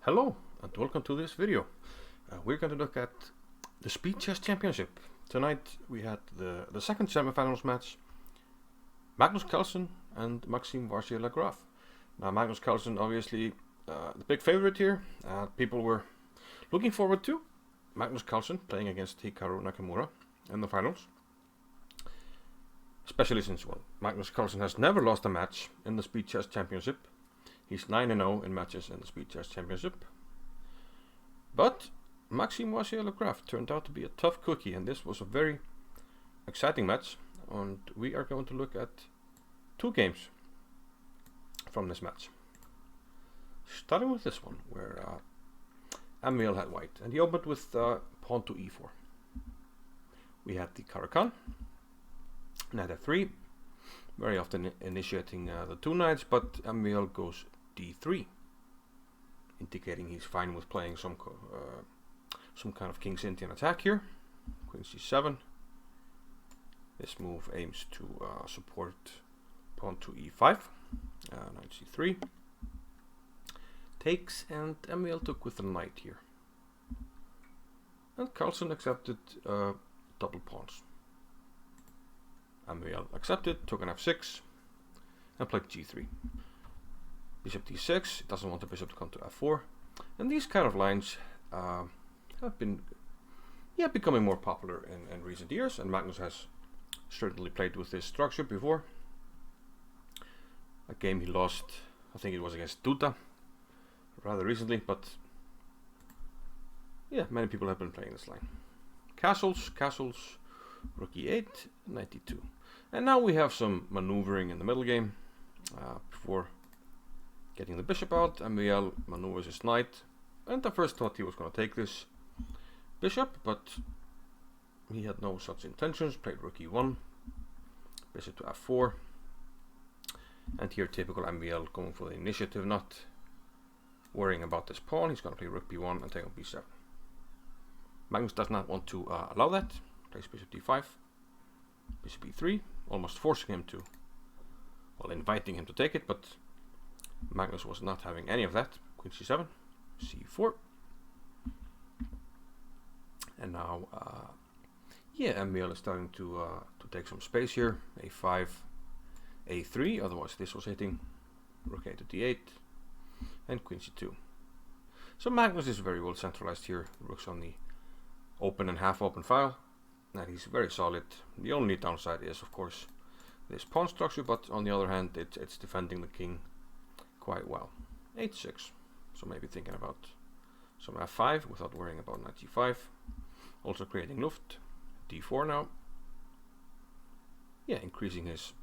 Hello and welcome to this video. We're going to look at the Speed Chess Championship. Tonight we had the second semifinals match, Magnus Carlsen and Maxime Vachier-Lagrave. Now Magnus Carlsen obviously the big favorite here. People were looking forward to Magnus Carlsen playing against Nakamura in the finals. Especially since Magnus Carlsen has never lost a match in the Speed Chess Championship. He's 9-0 in matches in the Speed Chess Championship. But Maxime Vachier-Lagrave turned out to be a tough cookie, and this was a very exciting match. And we are going to look at two games from this match. Starting with this one, where Amiel had white, and he opened with pawn to e4. We had the Caro-Kann, knight f3, very often initiating the two knights, but Amiel goes d3, indicating he's fine with playing some kind of King's Indian attack here. Queen c7. This move aims to support pawn to e5. Knight c3 takes, and Amiel took with the knight here. And Carlsen accepted double pawns. Amiel accepted, took an f6, and played g3. Bishop d6, doesn't want the bishop to come to f4. And these kind of lines have been becoming more popular in recent years, and Magnus has certainly played with this structure before. A game he lost, I think it was against Duda, rather recently, but yeah, many people have been playing this line. Castles, rook e8, knight d2. And now we have some maneuvering in the middle game before getting the bishop out. Amiel maneuvers his knight, and I first thought he was going to take this bishop, but he had no such intentions. Played rook e1, bishop to f4, and here typical Amiel going for the initiative, not worrying about this pawn. He's going to play rook b1 and take on b7. Magnus does not want to allow that. Plays bishop d5, bishop e3, almost forcing him to, inviting him to take it, but Magnus was not having any of that. Queen c7, c4, and now, Amiel is starting to take some space here. a5, a3. Otherwise, this was hitting rook a to d8, and queen c2. So Magnus is very well centralized here. Rook's on the open and half open file, and he's very solid. The only downside is, of course, this pawn structure, but on the other hand, it's defending the king quite well. h6, so maybe thinking about some f5 without worrying about knight g5. Also creating luft. d4 now. Yeah, increasing his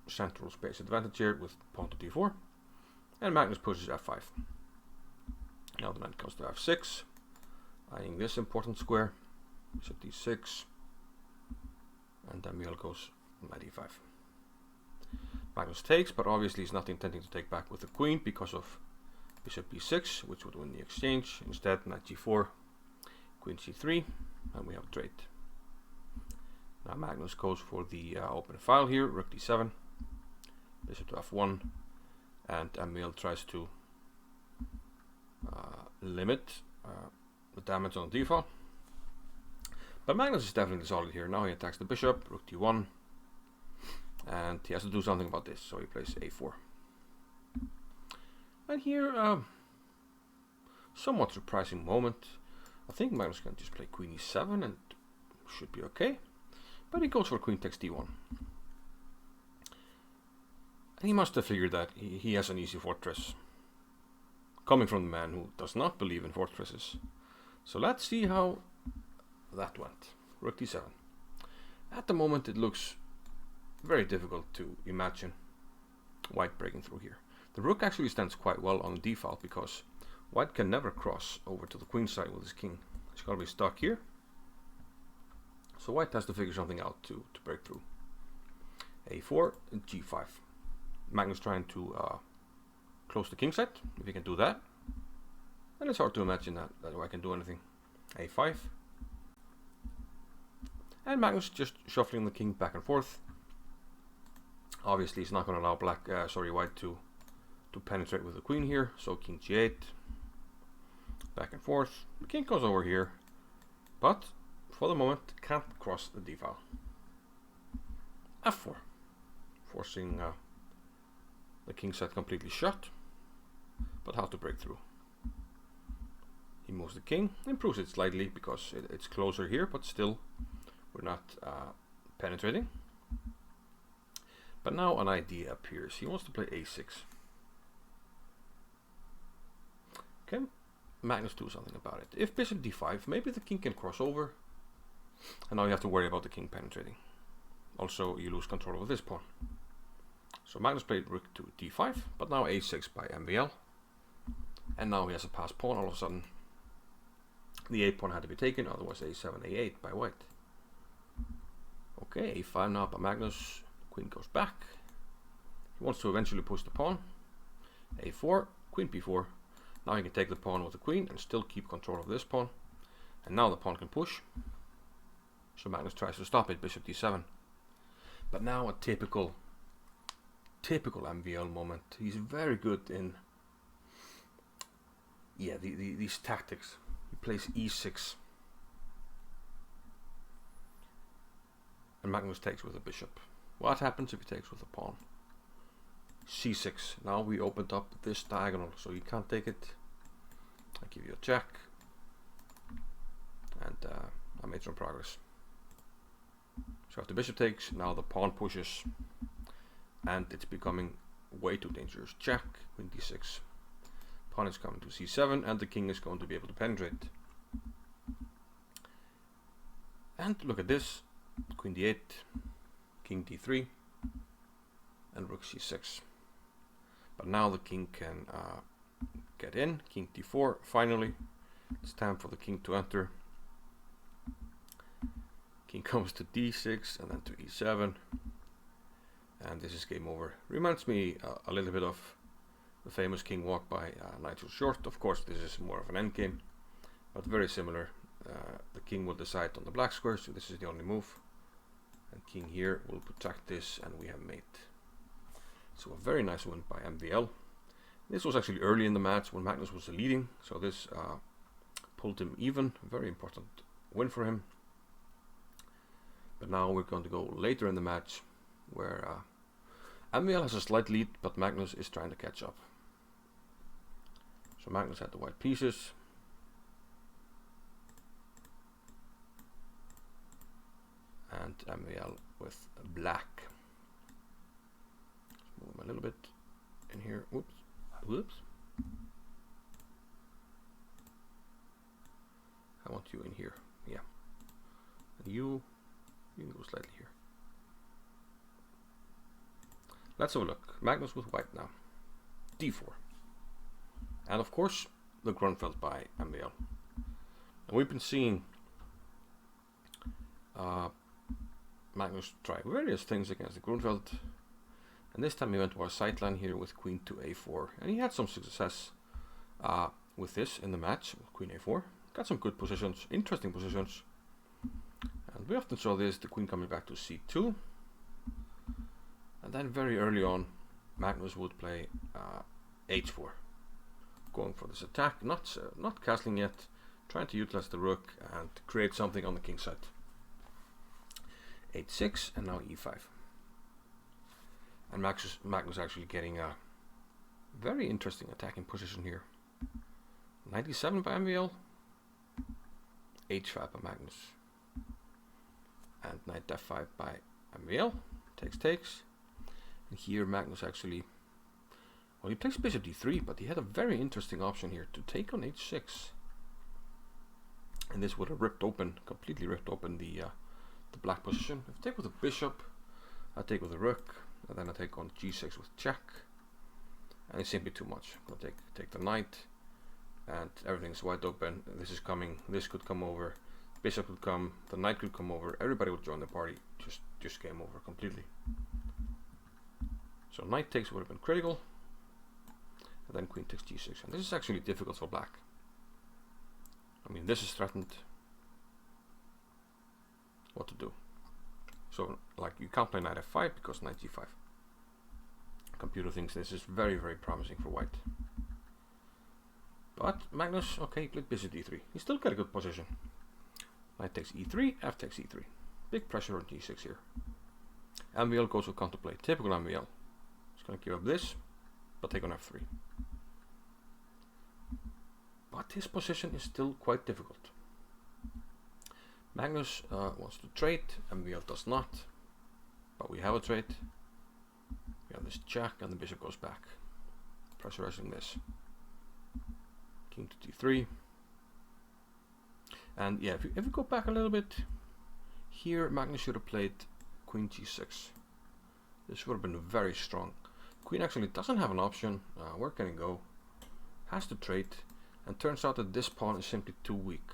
central space advantage here with pawn to d4. And Magnus pushes f5. Now the knight comes to f6, eyeing this important square. Bishop d6, and Amiel goes knight e5. Magnus takes, but obviously he's not intending to take back with the queen because of bishop b6, which would win the exchange. Instead, knight g4, queen c3, and we have a trade. Now Magnus goes for the open file here, rook d7, bishop to f1, and Amiel tries to limit the damage on the d-file. But Magnus is definitely solid here. Now he attacks the bishop, rook d1, and he has to do something about this, so he plays a4. And here, somewhat surprising moment. I think Magnus can just play queen e7 and should be okay. But he goes for queen takes d1. And he must have figured that he has an easy fortress, coming from the man who does not believe in fortresses. So let's see how that went. Rook d7. At the moment it looks very difficult to imagine white breaking through here. The rook actually stands quite well on the d-file because white can never cross over to the queen side with his king. He's got to be stuck here. So white has to figure something out to break through. a4 and g5. Magnus trying to close the king side, if he can do that. And it's hard to imagine that white can do anything. a5. And Magnus just shuffling the king back and forth. Obviously, he's not going to allow white to penetrate with the queen here. So king g8, Back and forth. The king goes over here, but for the moment can't cross the d file. f4, forcing the king side completely shut, but how to break through. He moves the king, improves it slightly because it's closer here, but still we're not penetrating. But now an idea appears. He wants to play a6. Can Magnus do something about it? If bishop d5, maybe the king can cross over, and now you have to worry about the king penetrating. Also, you lose control over this pawn. So Magnus played rook to d5, but now a6 by MVL. And now he has a passed pawn. All of a sudden, the a pawn had to be taken, otherwise a7, a8 by white. Okay, a5 now by Magnus. Queen goes back. He wants to eventually push the pawn. a4, queen b4. Now he can take the pawn with the queen and still keep control of this pawn. And now the pawn can push. So Magnus tries to stop it, bishop d7. But now a typical MVL moment. He's very good in these tactics. He plays e6. And Magnus takes with the bishop. What happens if he takes with the pawn? c6. Now we opened up this diagonal, so you can't take it. I give you a check. And I made some progress. So if the bishop takes, now the pawn pushes, and it's becoming way too dangerous. Check, queen d6. Pawn is coming to c7, and the king is going to be able to penetrate. And look at this, queen d8, king d3, and rook c6. But now the king can get in, king d4, finally. It's time for the king to enter. King comes to d6 and then to e7, and this is game over. Reminds me a little bit of the famous king walk by Nigel Short. Of course, this is more of an endgame, but very similar. The king will decide on the black square, so this is the only move. And king here will protect this, and we have mate. So a very nice win by MVL. This was actually early in the match when Magnus was leading, so this pulled him even. Very important win for him. But now we're going to go later in the match, where MVL has a slight lead, but Magnus is trying to catch up. So Magnus had the white pieces. And MVL with black. Let's move him a little bit in here. Whoops. Whoops. I want you in here. Yeah. And you can go slightly here. Let's have a look. Magnus with white now. d4. And of course, the Grunfeld by MVL. And we've been seeing Magnus try various things against the Grunfeld. And this time he went to our sideline here with queen to a4. And he had some success with this in the match, with queen a4. Got some good positions, interesting positions. And we often saw this, the queen coming back to c2. And then very early on, Magnus would play h4. Going for this attack, not castling yet, trying to utilize the rook and create something on the king side. h6 and now e5. And Magnus actually getting a very interesting attacking position here. 97 by MVL, h5 by Magnus, and knight f5 by MVL. Takes. And here Magnus actually, well, he plays bishop d3, but he had a very interesting option here to take on h6. And this would have completely ripped open the black position. If I take with a bishop, I take with a rook, and then I take on g6 with check. And it's simply too much. I'm gonna take the knight, and everything's wide open. This is coming. This could come over. Bishop could come. The knight could come over. Everybody would join the party. Just game over completely. So knight takes would have been critical, and then queen takes g6. And this is actually difficult for black. I mean, this is threatened. What to do? So, like, you can't play knight f5 because knight g5. Computer thinks this is very, very promising for white. But Magnus, okay, played bishop d3. He still got a good position. Knight takes e3, f takes e3. Big pressure on g6 here. MVL goes with counterplay. Typical MVL. He's going to give up this, but take on f3. But his position is still quite difficult. Magnus wants to trade, MVL does not. But we have a trade. We have this jack and the bishop goes back. Pressurizing this. King to d3. And yeah, if we go back a little bit, here Magnus should have played queen g6. This would have been very strong. Queen actually doesn't have an option. Where can it go? Has to trade. And turns out that this pawn is simply too weak.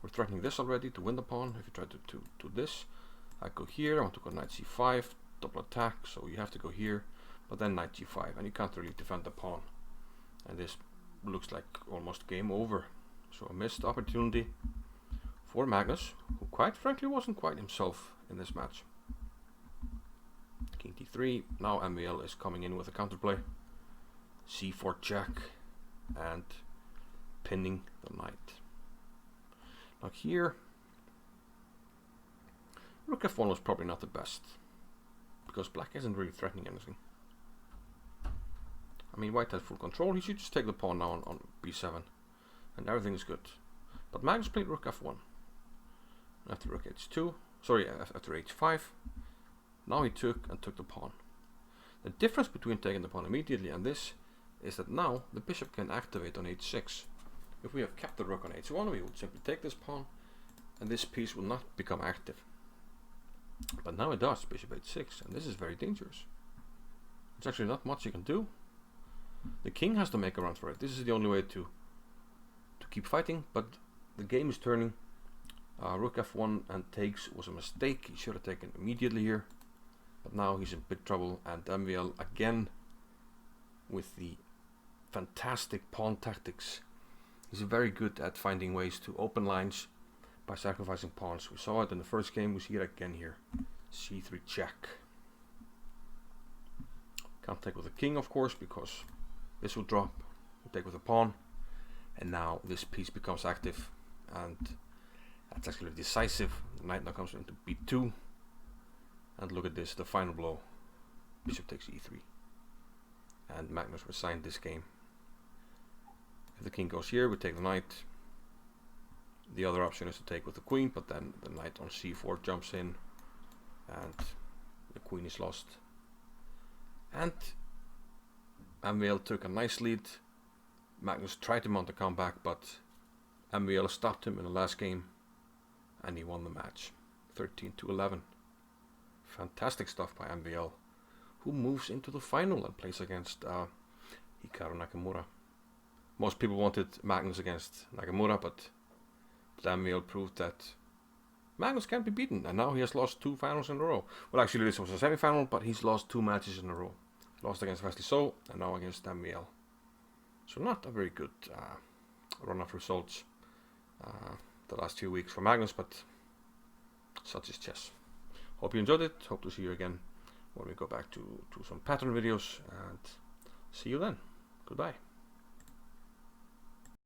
We're threatening this already to win the pawn. If you try to do this, I go here. I want to go knight c5, double attack. So you have to go here, but then knight g5, and you can't really defend the pawn. And this looks like almost game over. So a missed opportunity for Magnus, who quite frankly wasn't quite himself in this match. King d3. Now MVL is coming in with a counterplay. c4 check and pinning the knight. Now here, rook f1 was probably not the best, because black isn't really threatening anything. I mean, white has full control. He should just take the pawn now on b7, and everything is good. But Magnus played rook f1. After rook h2, sorry, after h5, now he took the pawn. The difference between taking the pawn immediately and this is that now the bishop can activate on h6. If we have kept the rook on h1, we would simply take this pawn, and this piece will not become active. But now it does, bishop h6, and this is very dangerous. There's actually not much you can do. The king has to make a run for it. This is the only way to keep fighting, but the game is turning. Rook f1 and takes was a mistake. He should have taken immediately here, but now he's in big trouble, and MVL again with the fantastic pawn tactics. He's very good at finding ways to open lines by sacrificing pawns. We saw it in the first game, we see it again here. c3 check. Can't take with the king, of course, because this will drop. We take with the pawn, and now this piece becomes active, and that's actually decisive. The knight now comes into b2, and look at this, the final blow. Bishop takes e3, and Magnus resigned this game. If the king goes here, we take the knight. The other option is to take with the queen, but then the knight on c4 jumps in, and the queen is lost. And MVL took a nice lead. Magnus tried to mount a comeback, but MVL stopped him in the last game, and he won the match, 13-11. Fantastic stuff by MVL, who moves into the final and plays against Hikaru Nakamura. Most people wanted Magnus against Nakamura, but MVL proved that Magnus can't be beaten, and now he has lost 2 finals in a row. Well, actually this was a semi-final, but he's lost 2 matches in a row. Lost against Wesley So, and now against MVL. So not a very good run of results the last few weeks for Magnus, but such is chess. Hope you enjoyed it. Hope to see you again when we go back to some pattern videos, and see you then. Goodbye.